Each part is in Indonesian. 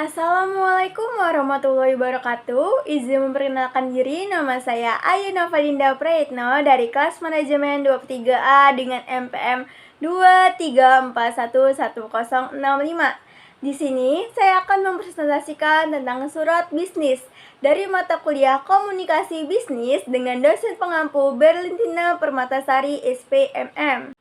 Assalamualaikum warahmatullahi wabarakatuh. Izin memperkenalkan diri, nama saya Ayu Novalinda Prayitno dari kelas manajemen 23A dengan MPM 2341105. Di sini saya akan mempresentasikan tentang surat bisnis dari mata kuliah Komunikasi Bisnis dengan dosen pengampu Berlintina Permatasari SPMM.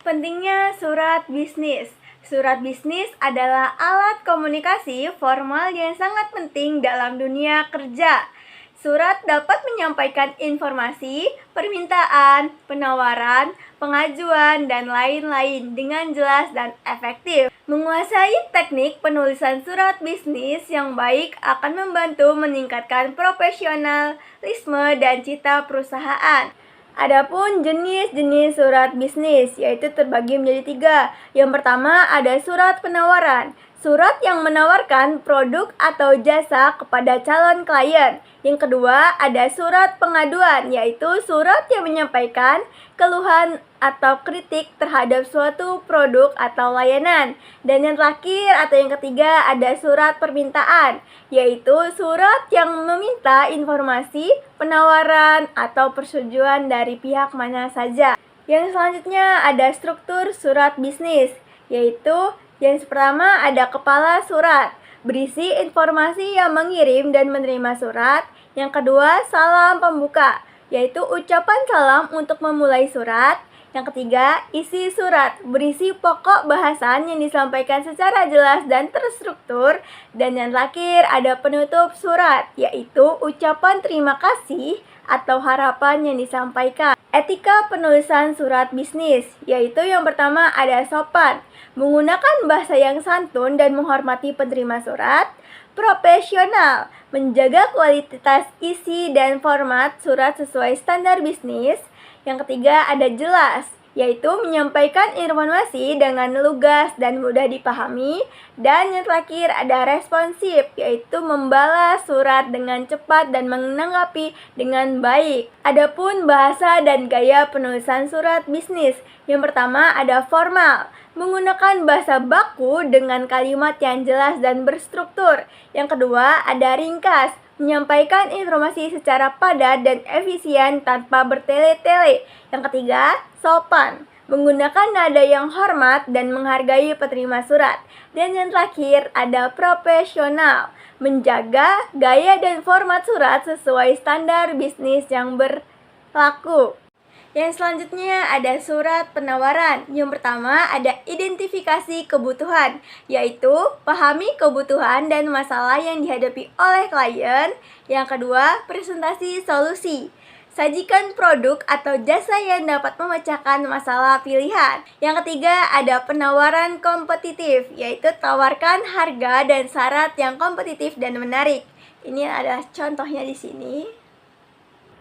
Pentingnya surat bisnis. Surat bisnis adalah alat komunikasi formal yang sangat penting dalam dunia kerja. Surat dapat menyampaikan informasi, permintaan, penawaran, pengajuan, dan lain-lain dengan jelas dan efektif. Menguasai teknik penulisan surat bisnis yang baik akan membantu meningkatkan profesionalisme dan citra perusahaan. Adapun jenis-jenis surat bisnis yaitu terbagi menjadi 3. Yang pertama ada surat penawaran. Surat yang menawarkan produk atau jasa kepada calon klien. Yang kedua ada surat pengaduan, yaitu surat yang menyampaikan keluhan atau kritik terhadap suatu produk atau layanan. Dan yang terakhir atau yang ketiga ada surat permintaan, yaitu surat yang meminta informasi, penawaran, atau persetujuan dari pihak mana saja. Yang selanjutnya ada struktur surat bisnis, yaitu yang pertama ada kepala surat, berisi informasi yang mengirim dan menerima surat. Yang kedua, salam pembuka, yaitu ucapan salam untuk memulai surat. Yang ketiga, isi surat, berisi pokok bahasan yang disampaikan secara jelas dan terstruktur. Dan yang terakhir, ada penutup surat, yaitu ucapan terima kasih atau harapan yang disampaikan. Etika penulisan surat bisnis, yaitu yang pertama ada sopan, menggunakan bahasa yang santun dan menghormati penerima surat. Profesional, menjaga kualitas isi dan format surat sesuai standar bisnis. Yang ketiga ada jelas, yaitu menyampaikan informasi dengan lugas dan mudah dipahami. Dan yang terakhir ada responsif, yaitu membalas surat dengan cepat dan menanggapi dengan baik. Adapun bahasa dan gaya penulisan surat bisnis, yang pertama ada formal, menggunakan bahasa baku dengan kalimat yang jelas dan berstruktur. Yang kedua ada ringkas, menyampaikan informasi secara padat dan efisien tanpa bertele-tele. Yang ketiga, sopan, menggunakan nada yang hormat dan menghargai penerima surat. Dan yang terakhir, ada profesional, menjaga gaya dan format surat sesuai standar bisnis yang berlaku. Yang selanjutnya ada surat penawaran. Yang pertama ada identifikasi kebutuhan, yaitu pahami kebutuhan dan masalah yang dihadapi oleh klien. Yang kedua, presentasi solusi, sajikan produk atau jasa yang dapat memecahkan masalah pilihan. Yang ketiga ada penawaran kompetitif, yaitu tawarkan harga dan syarat yang kompetitif dan menarik. Ini adalah contohnya di sini.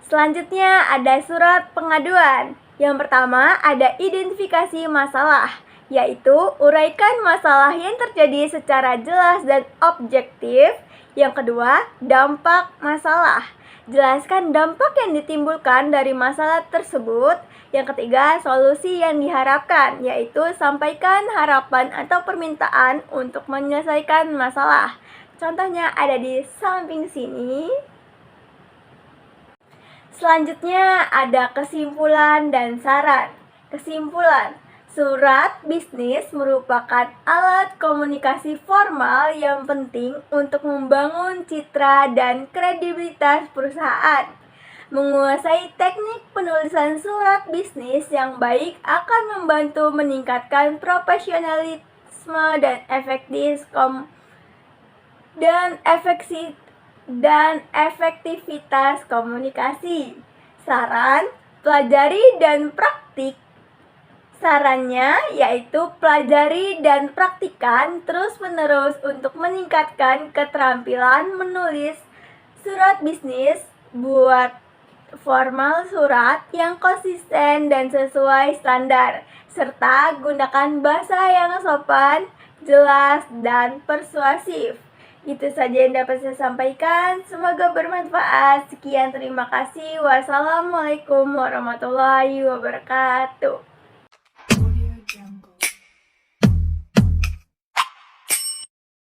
Selanjutnya ada surat pengaduan. Yang pertama ada identifikasi masalah, yaitu uraikan masalah yang terjadi secara jelas dan objektif. Yang kedua, dampak masalah, jelaskan dampak yang ditimbulkan dari masalah tersebut. Yang ketiga, solusi yang diharapkan, yaitu sampaikan harapan atau permintaan untuk menyelesaikan masalah. Contohnya ada di samping sini. Selanjutnya ada kesimpulan dan saran. Kesimpulan, surat bisnis merupakan alat komunikasi formal yang penting untuk membangun citra dan kredibilitas perusahaan. Menguasai teknik penulisan surat bisnis yang baik akan membantu meningkatkan profesionalisme dan efektivitas komunikasi. Saran, pelajari dan praktik. Sarannya yaitu pelajari dan praktikkan terus-menerus untuk meningkatkan keterampilan menulis surat bisnis. Buat formal surat yang konsisten dan sesuai standar, serta gunakan bahasa yang sopan, jelas, dan persuasif. Itu saja yang dapat saya sampaikan. Semoga bermanfaat. Sekian, terima kasih. Wassalamualaikum warahmatullahi wabarakatuh.